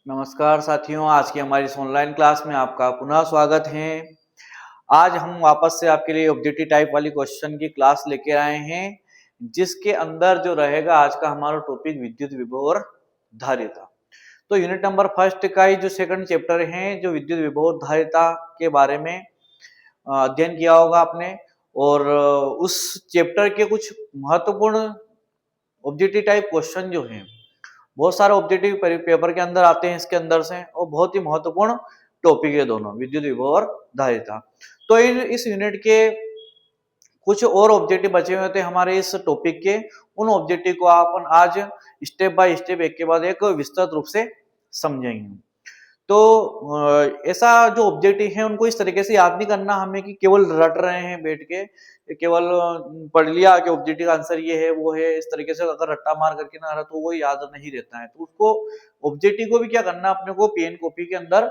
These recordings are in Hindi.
नमस्कार साथियों, आज की हमारी इस ऑनलाइन क्लास में आपका पुनः स्वागत है। आज हम वापस से आपके लिए ऑब्जेक्टिव टाइप वाली क्वेश्चन की क्लास लेके आए हैं, जिसके अंदर जो रहेगा आज का हमारा टॉपिक विद्युत विभव और धारिता। तो यूनिट नंबर फर्स्ट का ही जो सेकंड चैप्टर है, जो विद्युत विभव और धारिता के बारे में अध्ययन किया होगा आपने। और उस चैप्टर के कुछ महत्वपूर्ण ऑब्जेक्टिव टाइप क्वेश्चन जो हैं, बहुत सारे ऑब्जेक्टिव पेपर के अंदर आते हैं इसके अंदर से, और बहुत ही महत्वपूर्ण टॉपिक है दोनों, विद्युत विभव और धारिता। तो इस यूनिट के कुछ और ऑब्जेक्टिव बचे हुए थे हमारे इस टॉपिक के, उन ऑब्जेक्टिव को अपन आज स्टेप बाय स्टेप एक के बाद एक विस्तृत रूप से समझेंगे। तो ऐसा जो ऑब्जेक्टिव है उनको इस तरीके से याद नहीं करना हमें कि केवल रट रहे हैं बैठ के, केवल पढ़ लिया कि ऑब्जेक्टिव का आंसर ये है वो है, इस तरीके से अगर रट्टा मार करके ना रहा तो वो याद नहीं रहता है। तो उसको ऑब्जेक्टिव को भी क्या करना, अपने को पेन कॉपी के अंदर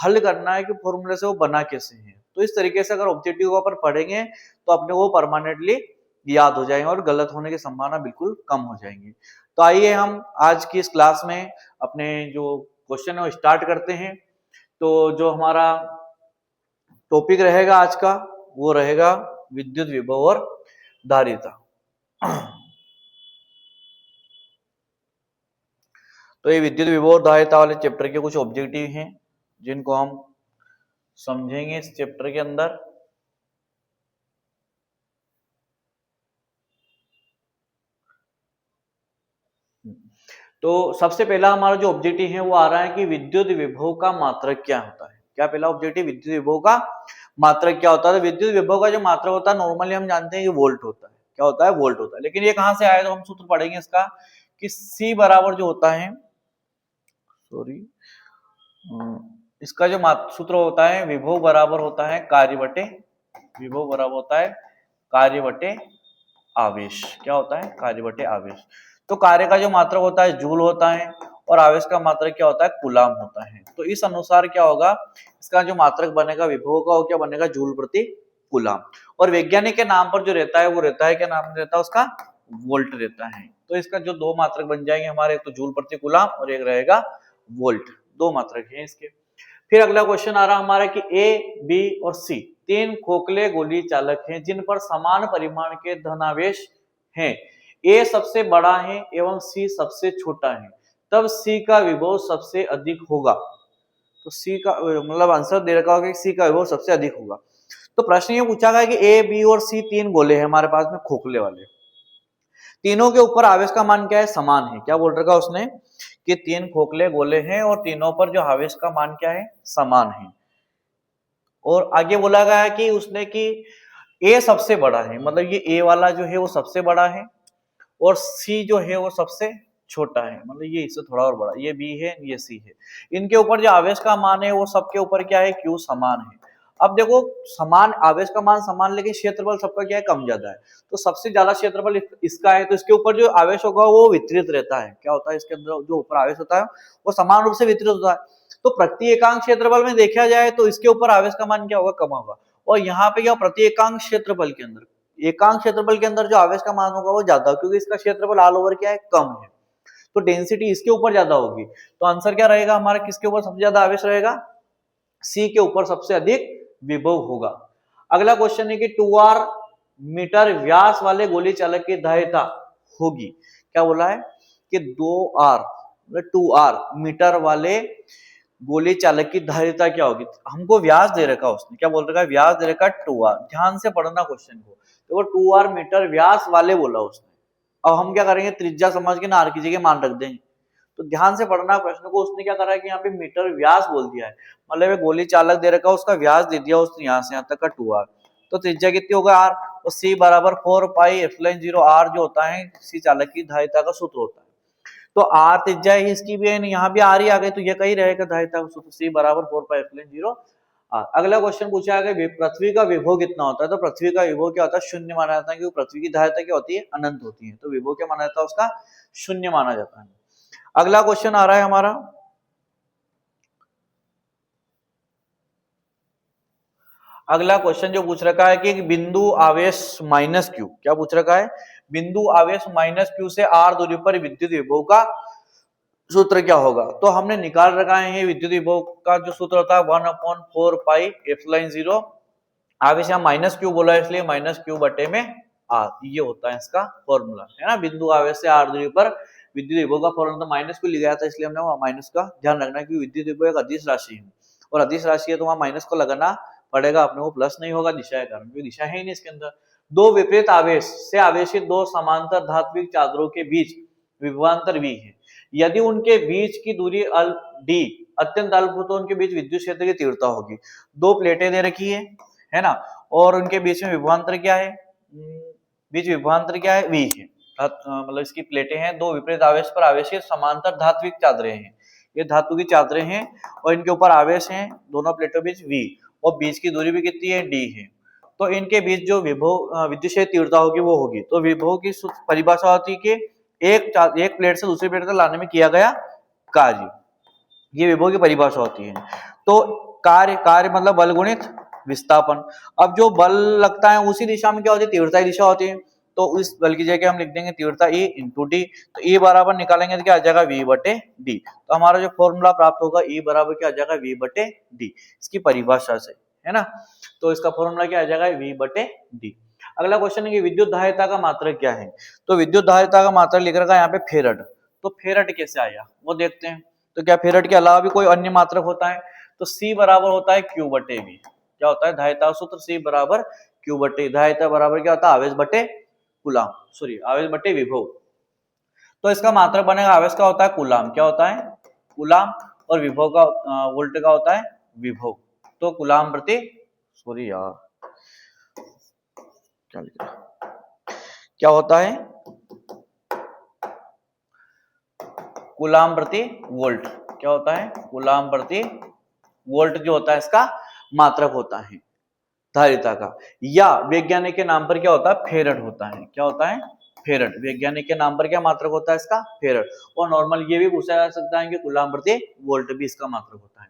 हल करना है कि फॉर्मूले से वो बना कैसे है। तो इस तरीके से अगर ऑब्जेक्टिव को अपन पढ़ेंगे तो अपने को परमानेंटली याद हो जाएंगे और गलत होने की संभावना बिल्कुल कम हो जाएंगी। तो आइए हम आज की इस क्लास में अपने जो क्वेश्चन है वो स्टार्ट करते हैं। तो जो हमारा टॉपिक रहेगा आज का वो रहेगा विद्युत विभव और धारिता। तो ये विद्युत विभव और धारिता वाले चैप्टर के कुछ ऑब्जेक्टिव हैं जिनको हम समझेंगे इस चैप्टर के अंदर। तो सबसे पहला हमारा जो ऑब्जेक्टिव है वो आ रहा है कि विद्युत विभव का मात्रक क्या होता है। क्या पहला ऑब्जेक्टिव, विद्युत विभव का मात्रक क्या होता है। तो विद्युत विभव का जो मात्रक होता है नॉर्मली हम जानते हैं कि वोल्ट होता है। क्या होता है? वोल्ट होता है। लेकिन ये कहां से आया, तो हम सूत्र पढ़ेंगे इसका कि C बराबर जो होता है, इसका जो सूत्र होता है विभव बराबर होता है कार्य बटे, विभव बराबर होता है कार्य बटे आवेश। क्या होता है? कार्य बटे आवेश। तो कार्य का जो मात्रक होता है जूल होता है और आवेश का मात्रक क्या होता है? कूलाम होता है। तो इस अनुसार क्या होगा, इसका जो मात्रक बनेगा विभव का वो क्या बनेगा? जूल प्रति कूलाम। और वैज्ञानिक के नाम पर जो रहता है वो रहता है, क्या नाम रहता है उसका? वोल्ट रहता है। तो इसका जो दो मात्रक बन जाएंगे हमारे, तो जूल प्रति कूलाम और एक रहेगा वोल्ट। दो मात्रक हैं इसके। फिर अगला क्वेश्चन आ रहा हमारा कि ए, बी और सी तीन खोखले गोली चालक हैं जिन पर समान परिमाण के धनावेश हैं। ए सबसे बड़ा है एवं सी सबसे छोटा है, तब सी का विभव सबसे अधिक होगा। तो सी का मतलब आंसर दे रखा होगा कि सी का विभव सबसे अधिक होगा। तो प्रश्न ये पूछा गया कि ए, बी और सी तीन गोले हैं हमारे पास में, खोखले वाले। तीनों के ऊपर आवेश का मान क्या है? समान है। क्या बोल रखा उसने कि तीन खोखले गोले हैं और तीनों पर जो आवेश का मान क्या है? समान है। और आगे बोला गया है कि उसने कि ए सबसे बड़ा है, मतलब ये ए वाला जो है वो सबसे बड़ा है और सी जो है वो सबसे छोटा है, मतलब ये इससे थोड़ा और बड़ा। ये बी है, ये सी है। इनके ऊपर जो आवेश का मान है वो सबके ऊपर क्या है? क्यू समान है। अब देखो, समान आवेश का मान समान, लेकिन क्षेत्रफल सबका क्या है? कम ज्यादा है। तो सबसे ज्यादा क्षेत्रफल इसका है, तो इसके ऊपर जो आवेश होगा वो वितरित रहता है। क्या होता है? इसके अंदर जो ऊपर आवेश होता है वो समान रूप से वितरित होता है। तो प्रति एकांक क्षेत्रफल में देखा जाए तो इसके ऊपर आवेश का मान क्या होगा? कम होगा। और यहाँ पे क्या, प्रति एकांक क्षेत्रफल के अंदर, एकांक क्षेत्रफल के अंदर जो आवेश का मान होगा वो ज्यादा, क्योंकि इसका क्षेत्रफल ऑल ओवर क्या है? कम है। तो डेंसिटी इसके ऊपर ज्यादा होगी। तो आंसर क्या रहेगा हमारा? किसके ऊपर सबसे ज्यादा आवेश रहेगा? सी के ऊपर सबसे अधिक विभव होगा। अगला क्वेश्चन है कि 2r मीटर व्यास वाले गोली चालक की धारिता होगी। क्या बोला है कि 2r 2r मीटर वाले गोली चालक की धारिता क्या होगी। हमको व्यास दे रखा उसने, क्या बोल रखा है? व्यास दे रखा 2r। ध्यान से पढ़ना क्वेश्चन को। तो वो 2r मीटर व्यास वाले बोला उसने। अब हम क्या करेंगे? त्रिज्या समझ के ना आर की जगह मान रख देंगे। तो ध्यान से पढ़ना प्रश्न को। उसने क्या करा है कि यहाँ पे मीटर व्यास बोल दिया है, मतलब गोली चालक दे रखा, उसका व्यास दे दिया उसने यहाँ से यहाँ तक का 2r। तो त्रिज्या कितनी होगा? r। तो c बराबर 4 पाई एप्सिलॉन 0 r जो होता है सी चालक की धारिता का सूत्र होता है। तो r त्रिज्या है इसकी भी है, यहाँ भी r ही आ गई, तो ये कहीं रहेगा धारिता का सूत्र c बराबर 4 पाई एप्सिलॉन 0 r। अगला क्वेश्चन पूछा है कि पृथ्वी का विभव कितना होता है। तो पृथ्वी का विभव क्या होता है? शून्य माना जाता है, क्योंकि पृथ्वी की धारिता क्या होती है? अनंत होती है। तो विभव क्या माना जाता है? उसका शून्य माना जाता है। अगला क्वेश्चन आ रहा है हमारा, अगला क्वेश्चन जो पूछ रखा है कि बिंदु आवेश माइनस क्यू, क्या पूछ रखा है? बिंदु आवेश माइनस क्यू से r दूरी पर विद्युत विभव का सूत्र क्या होगा, तो हमने निकाल रखा है विद्युत विभव का जो सूत्र होता है 1/4πε0। आवेश यहाँ माइनस क्यू बोला है इसलिए माइनस क्यू बटे में आर, ये होता है इसका फॉर्मूला, है ना। बिंदु आवेश से आर दूरी पर विद्युत विभव का फॉर्मूला तो माइनस क्यू लिया था, इसलिए हमने वहाँ माइनस का ध्यान रखना है कि विद्युत विभव एक अदिश राशि है और अदिश राशि है तो वहाँ माइनस को लगाना पड़ेगा, अपने को प्लस नहीं होगा दिशा के कारण, क्योंकि दिशा है ही नहीं इसके अंदर। दो विपरीत आवेश से आवेशित दो समांतर धात्विक चादरों के बीच विभवांतर v है। यदि उनके बीच की दूरी d अत्यंत अल्प हो तो उनके बीच विद्युत क्षेत्र की तीव्रता होगी। दो प्लेटें दे रखी है ना, और उनके बीच में विभवांतर क्या है, बीच विभवांतर क्या है, v है। मतलब इसकी प्लेटें हैं, दो विपरीत आवेश पर आवेशित समांतर धात्विक चादरें हैं, ये धातु की चादरें हैं और इनके ऊपर आवेश हैं, दोनों प्लेटों बीच v और बीच की दूरी भी कितनी है, d है। तो इनके बीच जो विभव विद्युत क्षेत्र तीव्रता होगी वो होगी। तो विभव की परिभाषा होती है कि एक प्लेट से दूसरी प्लेट तक लाने में किया गया कार्य, ये विभव की परिभाषा होती है। तो कार्य मतलब बल गुणित विस्थापन। अब जो बल लगता है उसी दिशा में क्या होती है, तीव्रता की दिशा होती है। तो उस बल की जगह हम लिख देंगे तीव्रता E इंटू डी। तो E बराबर निकालेंगे तो क्या आ जाएगा V बटे डी। तो हमारा जो फॉर्मूला प्राप्त होगा E बराबर क्या आ जाएगा V बटे डी, इसकी परिभाषा से, है ना। तो इसका फॉर्मूला क्या आ जाएगा V बटे डी। अगला क्वेश्चन है कि विद्युत धारिता का मात्रक क्या है। तो विद्युत धारिता का मात्रक लिख रखा है यहाँ पे फेरड। तो फेरड कैसे आया वो देखते हैं। तो क्या फेरड के अलावा भी कोई अन्य मात्रक होता है, तो C बराबर होता है Q बटे V। क्या होता है धारिता सूत्र, C बराबर Q बटे, धारिता बराबर क्या होता है आवेश बटे कूलाम, सॉरी आवेश बटे विभव। तो इसका मात्रक बनेगा, आवेश का होता है कूलाम, क्या होता है कूलाम, और विभव का वोल्ट का होता है विभव। तो कूलाम प्रति, सॉरी यार क्या होता है कूलाम प्रति वोल्ट, क्या होता है कूलाम प्रति वोल्ट जो होता है इसका मात्रक होता है धारिता का, या वैज्ञानिक के नाम पर क्या होता है फेरड होता है। क्या होता है फेरड, वैज्ञानिक के नाम पर क्या मात्रक होता है इसका फेरड। और नॉर्मल ये भी पूछा जा सकता है कि कूलाम प्रति वोल्ट भी इसका मात्रक होता है।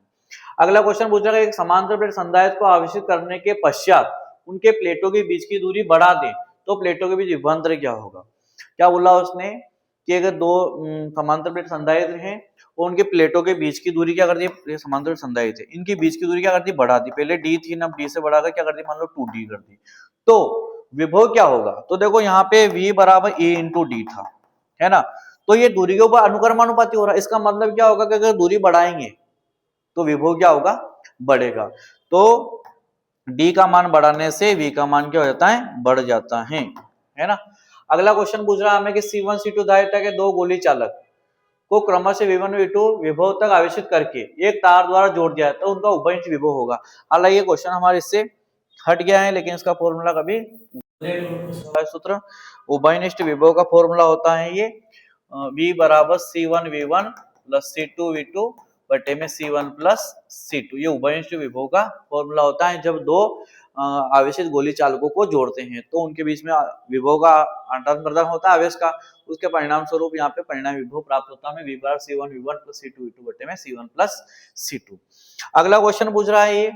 अगला क्वेश्चन पूछा गया एक समांतर प्लेट संधारित्र को आवेशित करने के पश्चात उनके प्लेटों के बीच की दूरी बढ़ा दें तो प्लेटों के बीच विभवांतर क्या होगा। क्या बोला उसने कि अगर दो समांतर प्लेट संधारित्र हैं और उनके प्लेटों के बीच की दूरी क्या कर दी, समांतर संधारित्र है इनकी बीच की दूरी क्या कर दी बढ़ा दी, पहले डी थी ना डी से बढ़ाकर क्या कर दी मान लो 2d कर दी, तो विभव क्या होगा। तो देखो यहाँ पे v बराबर a इंटू डी था, है ना। तो ये दूरी के ऊपर अनुक्रमानुपाती हो रहा है, इसका मतलब क्या होगा कि अगर दूरी बढ़ाएंगे तो विभव क्या होगा बढ़ेगा। तो d का मान बढ़ाने से v का मान क्या हो जाता है बढ़ जाता है ना। अगला क्वेश्चन पूछ रहा है हमें कि C1 C2 धारिता के दो गोली चालक को क्रमशः V1 V2 विभव तक आवेशित करके एक तार द्वारा जोड़ दिया तो उनका उभयनिष्ठ विभव होगा। हालांकि ये क्वेश्चन हमारे इससे हट गया है, लेकिन इसका फॉर्मूला कभी सूत्र उभयनिष्ठ विभव का फॉर्मूला होता है ये V बराबर C1 V1 plus C2 V2 बटे में C1 प्लस C2, ये उभयनिष्ठ विभव का फॉर्मूला होता है। जब दो आवेशित गोली चालकों को जोड़ते हैं तो उनके बीच में विभव का आदान प्रदान होता है आवेश का, उसके परिणाम स्वरूप यहाँ पे परिणाम विभव प्राप्त होता है V बराबर C1 V1 plus C2 V2 बटे में C1 प्लस C2। अगला क्वेश्चन पूछ रहा है ये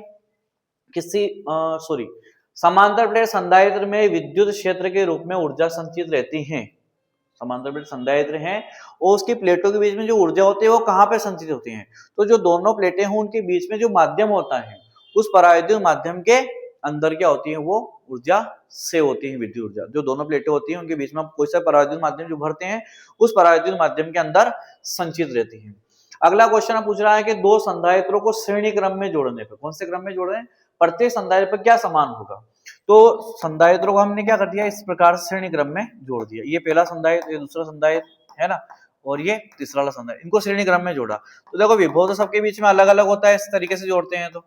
किसी समांतर प्लेट संधारित्र में विद्युत क्षेत्र के रूप में ऊर्जा संचित रहती है। समांतर प्लेट संधारित्र हैं और उसकी प्लेटों के बीच में जो ऊर्जा होती है वो कहाँ पे संचित होती है, तो जो दोनों प्लेटें हैं उनके बीच में जो माध्यम होता है उस परावैद्युत माध्यम के अंदर क्या होती है वो ऊर्जा से होती है विद्युत ऊर्जा। जो दोनों प्लेटें होती हैं उनके बीच में कोई सा परावैद्युत माध्यम जो भरते हैं उस परावैद्युत माध्यम के अंदर संचित रहती है। अगला क्वेश्चन पूछ रहा है कि दो संधारित्रों को श्रेणी क्रम में जोड़ने पर, कौन से क्रम में जोड़ रहे हैं, प्रत्येक संधारित्र पर क्या समान होगा। तो संधारित्रों को हमने क्या कर दिया इस प्रकार श्रेणी क्रम में जोड़ दिया, ये पहला संधारित्र ये दूसरा संधारित्र है ना, और ये तीसरा वाला संधारित्र, इनको श्रेणी क्रम में जोड़ा। तो देखो विभव तो सबके बीच में अलग अलग होता है, इस तरीके से जोड़ते हैं तो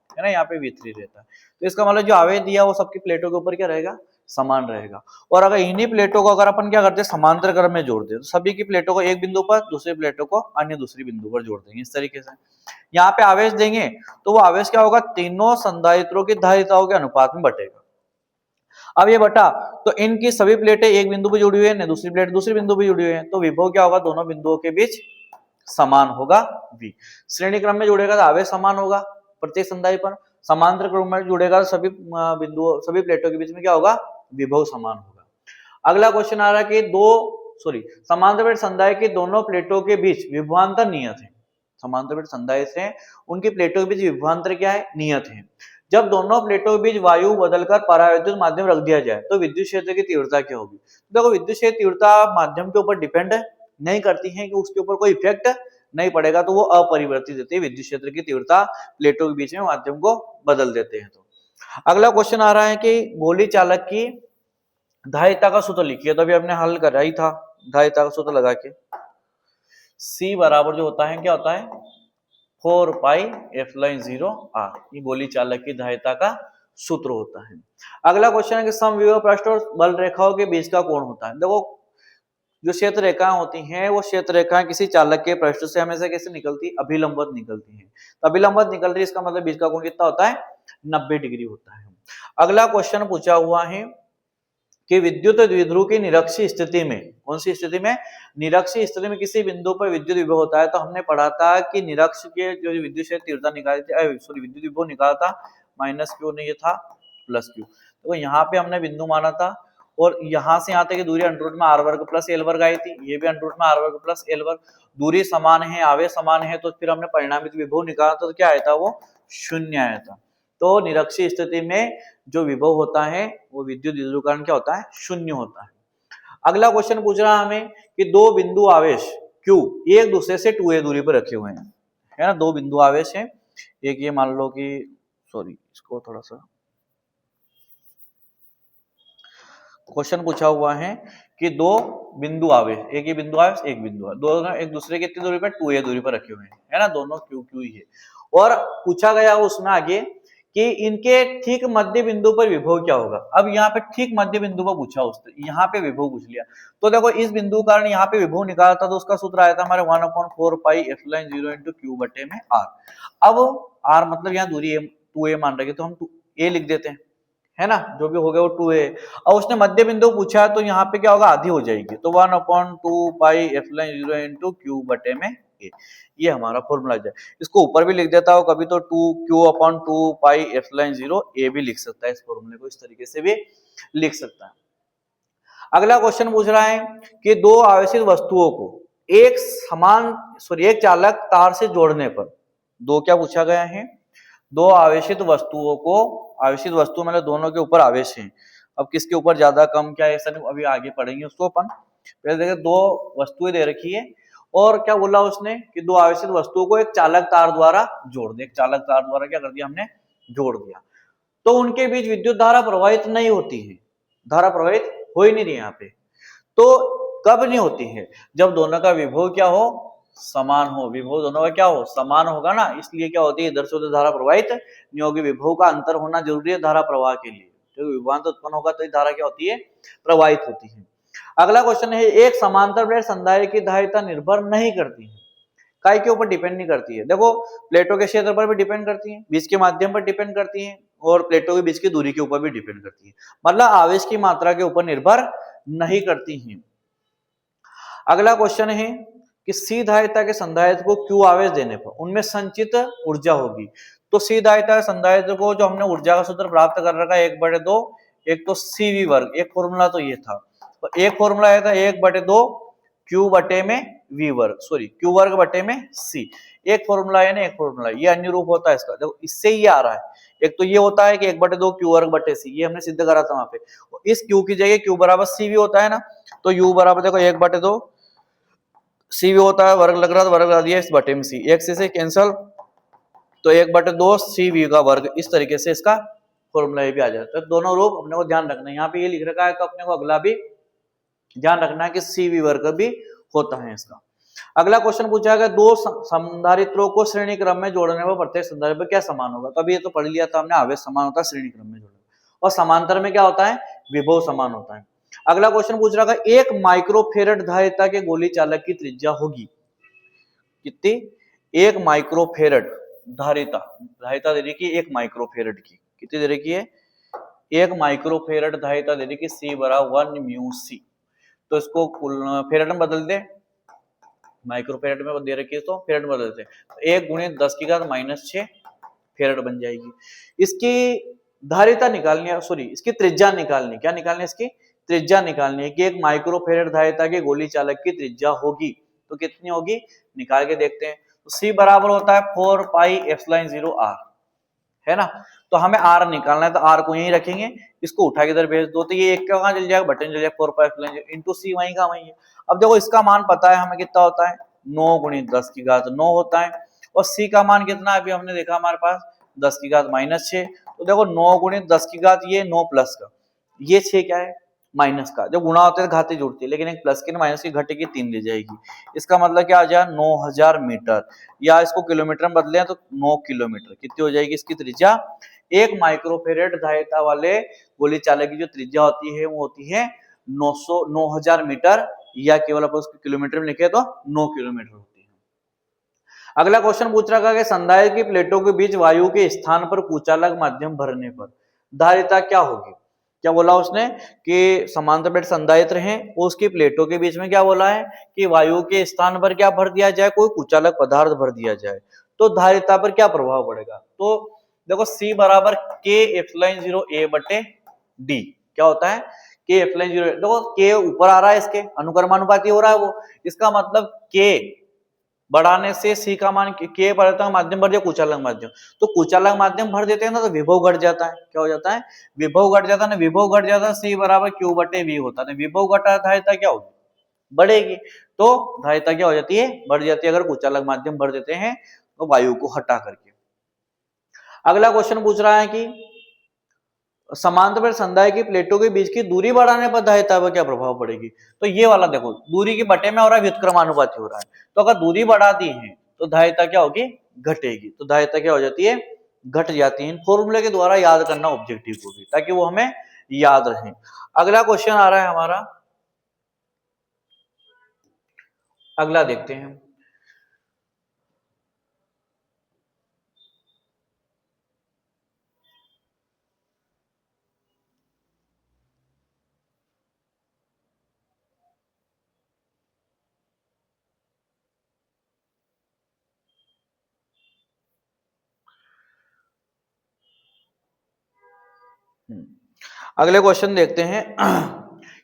है ना, यहाँ पे V3 रहता है। तो इसका मतलब जो आवेश दिया वो सबकी प्लेटों के ऊपर क्या रहेगा समान रहेगा। और अगर इन्हीं प्लेटों को अगर अपन क्या करते हैं समांतर क्रम में जोड़ दे तो सभी की प्लेटों को एक बिंदु पर दूसरी प्लेटों को अन्य दूसरी बिंदु पर जोड़ देंगे इस तरीके से। यहाँ पे आवेश देंगे तो वो आवेश क्या होगा तीनों संधारित्रों की धारिताओं के अनुपात में बटेगा। अब ये बटा तो इनकी सभी प्लेटें एक बिंदु पर जुड़ी हुई है, दूसरी प्लेट दूसरी बिंदु पर जुड़ी हुई है, तो विभव क्या होगा दोनों बिंदुओं के बीच समान होगा V। श्रेणी क्रम में जुड़ेगा तो आवेश समान होगा प्रत्येक संधारित्र पर, समांतर क्रम में जुड़ेगा तो सभी बिंदुओं सभी प्लेटों के बीच में क्या होगा विभव समान होगा। अगला क्वेश्चन आ रहा है कि दो समांतर प्लेट संधाय की दोनों प्लेटों के बीच विभवांतर नियत है। समांतर प्लेट संधाय से उनकी प्लेटों के बीच विभवांतर क्या है, नियत है। जब दोनों प्लेटों के बीच वायु बदलकर परावैद्युत माध्यम रख दिया जाए तो विद्युत क्षेत्र की तीव्रता क्या होगी। देखो विद्युत क्षेत्र तीव्रता माध्यम के ऊपर डिपेंड नहीं करती है कि उसके ऊपर कोई इफेक्ट नहीं पड़ेगा, तो वो अपरिवर्तित रहती है। विद्युत क्षेत्र की तीव्रता प्लेटों के बीच में माध्यम को बदल देते हैं। तो अगला क्वेश्चन आ रहा है कि गोली चालक की धारिता का सूत्र लिखिए। तो अभी हमने हल करा ही था धारिता का सूत्र लगा के। C बराबर जो होता है क्या होता है 4 पाई एप्सिलॉन 0 r, ये गोली चालक की धारिता का सूत्र होता है। अगला क्वेश्चन है कि समविभव पृष्ठ और बल रेखाओं के बीच का कोण होता है। देखो जो क्षेत्र रेखाएं होती हैं वो क्षेत्र रेखाएं किसी चालक के पृष्ठ से हमेशा कैसे निकलती है, अभिलंबवत निकलती हैं। तो अभिलंबवत निकल रही है, इसका मतलब बीच का कोण कितना होता है 90 डिग्री होता है। अगला क्वेश्चन पूछा हुआ है कि विद्युत द्विध्रुव की निरक्षीय स्थिति में, कौन सी स्थिति में, निरक्षीय स्थिति में किसी बिंदु पर विद्युत विभव होता है। तो हमने पढ़ा था कि निरक्ष के जो विद्युत क्षेत्र तीव्रता निकाली थी, सॉरी विद्युत विभव निकाला था माइनस क्यू नहीं, ये था प्लस क्यू। तो यहाँ पे हमने बिंदु माना था और यहाँ से यहाँ तक की दूरी अंडर रूट में आर वर्ग प्लस एल वर्ग आई थी, ये भी अंडर रूट में आर वर्ग प्लस एल वर्ग। दूरी समान है, आवेश समान है, तो फिर हमने परिणामित विभव निकाला था, तो क्या आया था, वो शून्य आया था। तो निरक्षीय स्थिति में जो विभव होता है वो विद्युत द्विध्रुवीकरण क्या होता है, शून्य होता है। अगला क्वेश्चन पूछ रहा है हमें कि दो बिंदु आवेश Q एक दूसरे से 2a दूरी पर रखे हुए हैं, है ना, दो बिंदु आवेश हैं। एक ये मान लो कि, सॉरी इसको थोड़ा सा, क्वेश्चन पूछा हुआ है कि दो बिंदु आवेश, एक ये बिंदु आवेश एक बिंदु आवेश, दोनों एक दूसरे के कितनी दूरी पर 2a दूरी पर रखे हुए हैं, है ना, दोनों Q ही है। और पूछा गया उसमें आगे कि इनके ठीक मध्य बिंदु पर विभव क्या होगा। अब यहाँ पे ठीक मध्य बिंदु पर पूछा, उसने यहाँ पे विभव पूछ लिया। तो देखो इस बिंदु कारण यहाँ पे विभव निकाला था, तो उसका सूत्र आया था हमारे 1/4 पाई एप्सिलॉन 0 इंटू क्यू बटे में r। अब r मतलब यहाँ दूरी 2a मान रखे, तो हम a लिख देते हैं, है ना, जो भी हो गया वो 2a। और उसने मध्य बिंदु पूछा तो यहाँ पे क्या होगा, आधी हो जाएगी, तो 1/2 पाई एप्सिलॉन 0 इंटू क्यू बटे में a, ये हमारा फॉर्मूला है। इसको ऊपर भी लिख देता हूं कभी, तो 2q/2 पाई एप्सिलॉन 0 a भी लिख सकता है, इस फॉर्मूले को इस तरीके से भी लिख सकता है। अगला क्वेश्चन पूछ रहा है कि दो आवेशित वस्तुओं को एक चालक तार से जोड़ने पर, दो क्या पूछा गया है, दो आवेशित वस्तुओं को, आवेशित वस्तु मतलब दोनों के ऊपर आवेश है। अब किसके ऊपर ज्यादा कम क्या है, ऐसा नहीं, अभी आगे पढ़ेंगे उसको अपन। पहले देखिए दो वस्तुएं दे रखी है और क्या बोला उसने कि दो आवेशित वस्तुओं को एक चालक तार द्वारा जोड़ दे, एक चालक तार द्वारा क्या कर दिया हमने, जोड़ दिया। तो उनके बीच विद्युत धारा प्रवाहित नहीं होती है, धारा प्रवाहित हो ही नहीं रही यहाँ पे। तो कब नहीं होती है, जब दोनों का विभव क्या हो, समान हो। विभव दोनों का क्या हो, समान होगा ना, इसलिए क्या होती है, इधर से उधर धारा प्रवाहित नहीं होगी। विभव का अंतर होना जरूरी है धारा प्रवाह के लिए, जो विभवांतर उत्पन्न होगा तो धारा क्या होती है, प्रवाहित होती है। अगला क्वेश्चन है, एक समांतर प्लेट संधारित्र की धारिता निर्भर नहीं करती है, काय के ऊपर डिपेंड नहीं करती है। देखो प्लेटों के क्षेत्र पर भी डिपेंड करती है, बीच के माध्यम पर डिपेंड करती है, और प्लेटों के बीच की दूरी के ऊपर भी डिपेंड करती है, मतलब आवेश की मात्रा के ऊपर निर्भर नहीं करती है। अगला क्वेश्चन है कि सी धारिता के संधारित्र को Q आवेश देने पर उनमें संचित ऊर्जा होगी। तो सी धारिता के संधारित्र को जो हमने ऊर्जा का सूत्र प्राप्त कर रखा है 1/2, एक तो CV वर्ग, एक फॉर्मूला तो ये था, तो एक फॉर्मूला आया था 1/2 Q बटे में V वर्ग, सॉरी Q वर्ग बटे में C, एक फॉर्मूला है ना, एक फॉर्मूला, ये अन्य रूप होता है इसका। देखो इससे ये आ रहा है, एक तो ये होता है कि 1/2 Q वर्ग बटे C, ये हमने सिद्ध करा था वहां पे। इस Q की जगह Q बराबर CV होता है ना, तो U बराबर देखो 1/2 CV होता है, वर्ग लग रहा था, वर्ग लगा दिया इस बटे में C, एक से कैंसल, तो 1/2 CV का वर्ग, इस तरीके से इसका फॉर्मूला भी आ जाता है। दोनों रूप अपने को ध्यान रखना है, यहाँ पे ये लिख रखा है तो अपने को अगला भी ध्यान रखना है कि CV वर्ग भी होता है इसका। अगला क्वेश्चन पूछा गया, दो संधारित्रों को श्रेणी क्रम में जोड़ने पर प्रत्येक संधारित्र क्या समान होगा। तो अभी ये तो पढ़ लिया था हमने, आवेश समान होता है श्रेणी क्रम में जोड़ने, और समांतर में क्या होता है, विभव समान होता है। अगला क्वेश्चन पूछ रहा है, 1 माइक्रोफेरेड धारिता के गोली चालक की त्रिज्या होगी कितनी, 1 माइक्रोफेरेड धारिता, धारिता दे रही है 1 माइक्रोफेरेड की, कितनी दे रखी है, 1 माइक्रोफेरेड धारिता दे रही है C बराबर 1 म्यू C। तो इसको फेरेड में बदल दे, माइक्रोफेरेड में दे रखी है तो फेरेड में बदल दे, 1 × 10⁻⁻6 फेरेड बन जाएगी। इसकी धारिता निकालनी है, सॉरी इसकी त्रिज्या निकालनी, क्या निकालनी है, इसकी त्रिज्या निकालनी है कि एक माइक्रोफेरेड धारिता की गोली चालक की त्रिज्या होगी, तो कितनी होगी निकाल के देखते हैं। तो C बराबर होता है 4 पाई एप्सिलॉन 0 r, है ना। तो हमें r निकालना है, तो r को यहीं रखेंगे, इसको उठा के इधर भेज दो, तो ये एक कहाँ चल जाएगा, बटन चल जाएगा, 4 पाई एप्सिलॉन 0 इंटू C वहीं का वहीं है। अब देखो इसका मान पता है हमें कितना होता है, 9 गुणित 10 की घात 9 होता है, और C का मान कितना है अभी हमने देखा हमारे पास 10 की घात -6। तो देखो 9 गुणित 10 की घात ये 9 प्लस का, ये 6 क्या है माइनस का, जब गुणा होता है तो घातें जुड़ती है, लेकिन एक प्लस की माइनस की घटेगी 3 ले जाएगी। इसका मतलब क्या आ जाएगा 9000 मीटर, या इसको किलोमीटर में बदले तो 9 किलोमीटर कितनी हो जाएगी इसकी त्रिज्या। एक माइक्रोफेरेड धारिता वाले गोली चालक की जो त्रिज्या होती है वो होती है 9000 मीटर, या केवल अपन उसको किलोमीटर में लिखे तो 9 किलोमीटर होती है। अगला क्वेश्चन पूछ रहा है कि संधारित्र की प्लेटों के बीच वायु के स्थान पर कुचालक माध्यम भरने पर धारिता क्या होगी। क्या बोला उसने कि समांतर प्लेट संधारित्र हैं, उसकी प्लेटों के बीच में क्या बोला है कि वायु के स्थान पर क्या भर दिया जाए, कोई कुचालक पदार्थ भर दिया जाए, तो धारिता पर क्या प्रभाव पड़ेगा। तो देखो C बराबर K एप्सिलॉन 0 A बटे D क्या होता है, K एप्सिलॉन 0, देखो K ऊपर आ रहा है, इसके अनुक्रमानुपाती हो रहा है वो, इसका मतलब K बढ़ाने से C का मान K बढ़ता है, माध्यम भर दिया कुचालक माध्यम, तो कुचालक माध्यम भर देते हैं ना, तो विभव घट जाता है, क्या हो जाता है विभव घट जाता है ना, विभव घट जाता है C बराबर Q बटे V होता है, विभव घटा धारिता क्या होगी बढ़ेगी, तो धारिता क्या हो जाती है बढ़ जाती है, अगर कुचालक माध्यम भर देते हैं तो वायु को हटा करके। अगला क्वेश्चन पूछ रहा है कि समांतर प्लेट संधाय की प्लेटों के बीच की दूरी बढ़ाने पर धारिता पर क्या प्रभाव पड़ेगी। तो ये वाला देखो दूरी के बटे में हो रहा है, व्युत्क्रमानुपाती हो रहा है, तो अगर दूरी बढ़ा दी है तो धारिता क्या होगी घटेगी, तो धारिता क्या हो जाती है घट जाती है। इन फॉर्मूले के द्वारा याद करना ऑब्जेक्टिव को भी, ताकि वो हमें याद रहे। अगला क्वेश्चन आ रहा है हमारा, अगला देखते हैं। अगले क्वेश्चन देखते हैं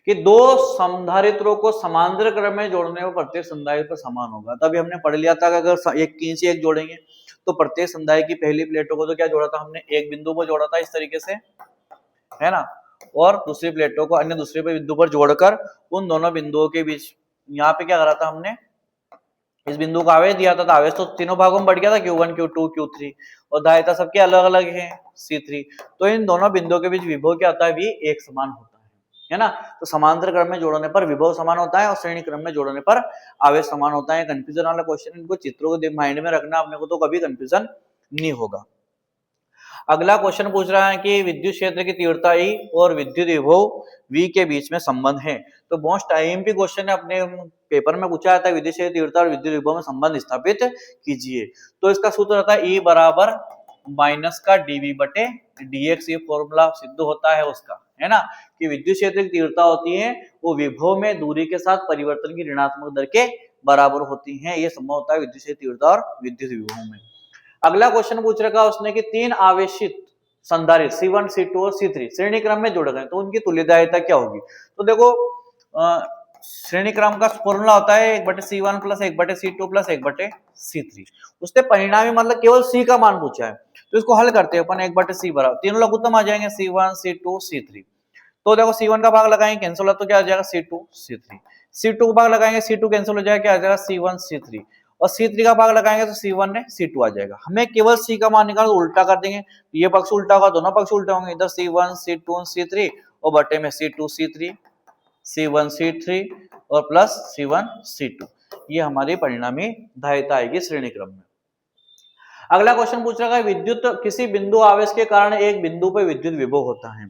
कि दो संधारित्रों को समांतर क्रम में जोड़ने पर प्रत्येक संधारित्र समान होगा। तभी हमने पढ़ लिया था कि अगर एक की से एक जोड़ेंगे तो प्रत्येक संधारित्र की पहली प्लेटों को तो क्या जोड़ा था हमने, एक बिंदु पर जोड़ा था इस तरीके से, है ना, और दूसरी प्लेटों को अन्य दूसरे बिंदु पर जोड़कर उन दोनों बिंदुओं के बीच यहाँ पे क्या करा था हमने, इस बिंदु को आवेश दिया था, तो आवेश तो तीनों भागों में बढ़ गया था Q1 Q2 Q3, और धारिता सबके अलग अलग है C3, तो इन दोनों बिंदुओं के बीच विभव क्या होता है भी एक समान होता है ना। तो समांतर क्रम में जोड़ने पर विभव समान होता है और श्रेणी क्रम में जोड़ने पर आवेश समान होता है। कंफ्यूजन वाला क्वेश्चन, इनको चित्रों को माइंड में रखना अपने को, तो कभी कंफ्यूजन नहीं होगा। अगला क्वेश्चन पूछ रहा है कि विद्युत क्षेत्र की तीव्रता E और विद्युत विभव V के बीच में संबंध है। तो मोस्ट आईएमपी क्वेश्चन है, अपने पेपर में पूछा जाता है विद्युत क्षेत्र तीव्रता और विद्युत विभव में संबंध स्थापित कीजिए। तो इसका सूत्र रहता है E बराबर माइनस का dV बटे dx, ये फॉर्मूला सिद्ध होता है उसका, है ना, कि विद्युत क्षेत्र की तीव्रता होती है वो विभव में दूरी के साथ परिवर्तन की ऋणात्मक दर के बराबर होती है। ये संभव होता है विद्युत क्षेत्र तीव्रता और विद्युत विभव में। अगला क्वेश्चन पूछ रखा उसने कि तीन आवेशित संधारित्र C1 C2 और C3 श्रेणी क्रम में जोड़े गए, तो उनकी तुल्य धारिता क्या होगी। तो देखो श्रेणी क्रम का फॉर्मूला होता है 1/C1 plus 1/C2 plus 1/C3। उसने परिणामी मतलब केवल C का मान पूछा है, तो इसको हल करते हैं अपन 1/C बराबर तीनों लघुत्तम आ जाएंगे C1 C2 C3। तो देखो C1 का भाग लगाएंगे कैंसिल होगा तो क्या आ जाएगा C2 C3, C2 का भाग लगाएंगे C2 कैंसिल हो जाएगा क्या आ जाएगा C1 C3, और C3 का भाग लगाएंगे तो C1 ने C2 आ जाएगा। हमें केवल C का मान निकालना, तो उल्टा कर देंगे, ये पक्ष उल्टा होगा दोनों पक्ष उल्टे होंगे, इधर C1 C2 C3 और बटे में C2 C3 C1 C3 और प्लस C1 C2, ये हमारी परिणामी धारिता आएगी श्रेणी क्रम में। अगला क्वेश्चन पूछ रहा है विद्युत किसी बिंदु आवेश के कारण एक बिंदु पर विद्युत विभव होता है।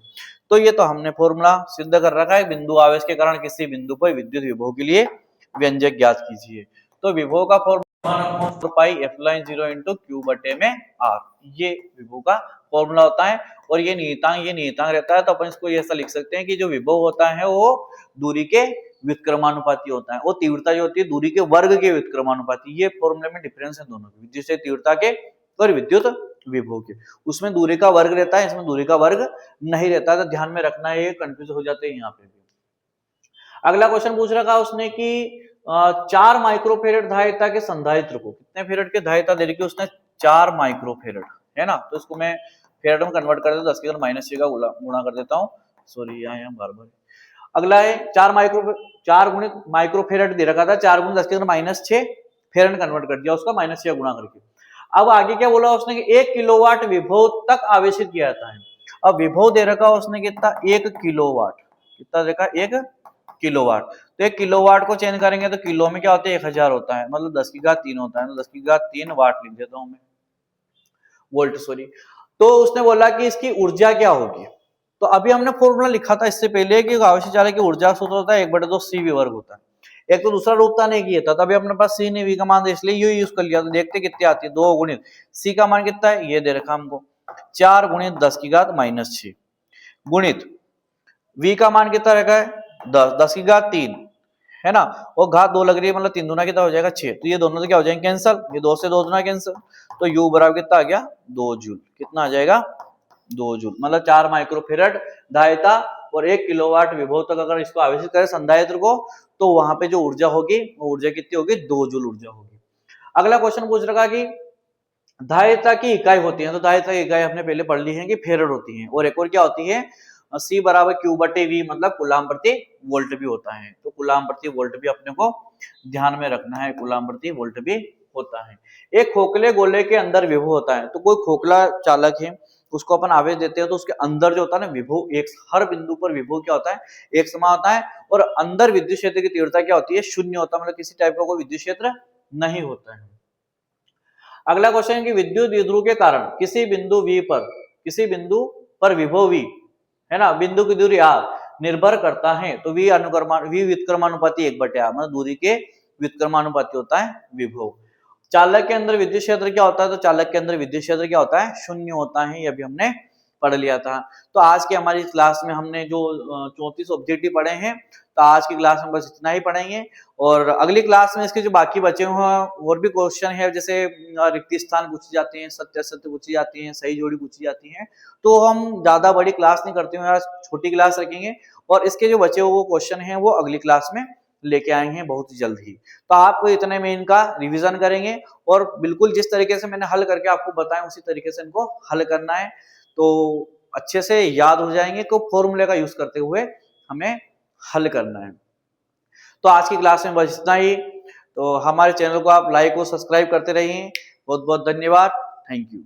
तो ये तो हमने फॉर्मूला सिद्ध कर रखा है, बिंदु आवेश के कारण किसी बिंदु पर विद्युत विभव के लिए व्यंजक ज्ञात कीजिए। तो विभव का formula pi epsilon 0 into Q बटे में R, ये विभव का फॉर्मूला होता है। और ये नियतांक रहता है, तो अपन इसको ऐसा लिख सकते हैं कि जो विभव होता है वो दूरी के व्युत्क्रमानुपाती होता है, और तीव्रता जो होती है दूरी के वर्ग के व्युत्क्रमानुपाती। ये फॉर्मूले में डिफरेंस है दोनों के, जिससे तीव्रता के और विद्युत विभव के, उसमें दूरी का वर्ग रहता है, इसमें दूरी का वर्ग नहीं रहता है, तो ध्यान में रखना, ये कंफ्यूज हो जाते हैं यहाँ पे भी। अगला क्वेश्चन पूछ रखा उसने कि 4 माइक्रोफेरेड धारिता के संधारित्र को, कितने फेरेड के धारिता दे रखी है उसने, 4 माइक्रोफेरेड, है ना। तो इसको मैं फेरेड में कन्वर्ट कर देता हूँ, 10⁻⁶ का गुणा कर देता हूँ, सॉरी यहाँ बार-बार। अगला है 4 गुणित माइक्रोफेरेड दे रखा था, 4 गुणित 10⁻⁶ फेरेड कन्वर्ट कर दिया उसका -6 गुणा करके। अब आगे क्या बोला उसने कि 1 किलोवाट विभव तक आवेशित किया जाता है। अब विभव दे रखा उसने कितना, 1 किलोवाट, कितना देखा, 1 किलोवाट। तो 1 किलोवाट को चेंज करेंगे तो किलो में क्या होता है, 1000 होता है, मतलब 10⁻³ होता है, तो 10⁻³ वाट लिख देता हूं मैं, वोल्ट सॉरी। तो उसने बोला कि इसकी ऊर्जा क्या होगी। तो अभी हमने फॉर्मूला लिखा था इससे पहले कि आवेशित चालक की ऊर्जा सूत्र होता है 1/2 CV वर्ग होता है। एक तो दूसरा रूप था नहीं किया था, तभी अपने पास C ने V का मान था, इसलिए ये यूज कर लिया। तो देखते कितनी आती है, 2 गुणित C का मान कितना है, ये दे रखा हमको 4 गुणित 10⁻⁻6 गुणित V का मान कितना रखा है 10⁻³ है ना, और घात 2 लग रही है, मतलब 3 दूना कितना हो जाएगा 6। तो ये दोनों तो क्या हो जाएंगे कैंसिल, ये 2 से 2 दूना कैंसिल, तो U बराबर कितना आ गया 2 जूल। कितना आ जाएगा 2 जूल, मतलब 4 माइक्रोफेरेड धारिता और 1 किलोवाट विभव तक अगर इसको आवेशित करें संधारित्र को, तो वहां पे जो ऊर्जा होगी वो ऊर्जा कितनी होगी, 2 जूल ऊर्जा होगी। अगला क्वेश्चन पूछ रखा कि धारिता की इकाई होती है, तो धारिता की इकाई हमने पहले पढ़ ली है कि फेरेड होती है, और एक और क्या होती है, C बराबर Q/V, मतलब कूलाम प्रति वोल्ट भी होता है। तो कूलाम प्रति वोल्ट भी अपने को ध्यान में रखना है, कूलाम प्रति वोल्ट भी होता है। एक खोखले गोले के अंदर विभव होता है, तो कोई खोखला चालक है उसको अपन आवेश देते हैं, तो उसके अंदर जो होता है ना विभव, एक हर बिंदु पर विभव क्या होता है, एक समान होता है, और अंदर विद्युत क्षेत्र की तीव्रता क्या होती है, शून्य होता है, मतलब किसी टाइप का कोई विद्युत क्षेत्र नहीं होता है। अगला क्वेश्चन है कि विद्युत द्विध्रुव के कारण किसी बिंदु पर विभव V, है ना, बिंदु की दूरी R निर्भर करता है, तो V व्युत्क्रमानुपाती 1/R, मतलब दूरी के व्युत्क्रमानुपाती होता है विभव। चालक के अंदर विद्युत क्षेत्र क्या होता है, तो चालक के अंदर विद्युत क्षेत्र क्या होता है, शून्य होता है, ये अभी हमने पढ़ लिया था। तो आज की हमारी क्लास में हमने जो 34 ऑब्जेक्टिव पढ़े हैं, तो आज की क्लास में बस इतना ही पढ़ेंगे, और अगली क्लास में इसके जो बाकी बचे हुए और भी क्वेश्चन है, जैसे रिक्त स्थान पूछे जाते हैं, सत्य असत्य पूछी जाती हैं, सही जोड़ी पूछी जाती है, तो हम ज्यादा बड़ी क्लास नहीं करते हैं, छोटी क्लास रखेंगे, और इसके जो बचे हुए क्वेश्चन है वो अगली क्लास में लेके आएंगे बहुत जल्द ही। तो आप इतने में इनका रिवीजन करेंगे, और बिल्कुल जिस तरीके से मैंने हल करके आपको बताया उसी तरीके से इनको हल करना है, तो अच्छे से याद हो जाएंगे, तो फॉर्मूले का यूज करते हुए हमें हल करना है। तो आज की क्लास में बस इतना ही। तो हमारे चैनल को आप लाइक और सब्सक्राइब करते रहिए। बहुत बहुत धन्यवाद, थैंक यू।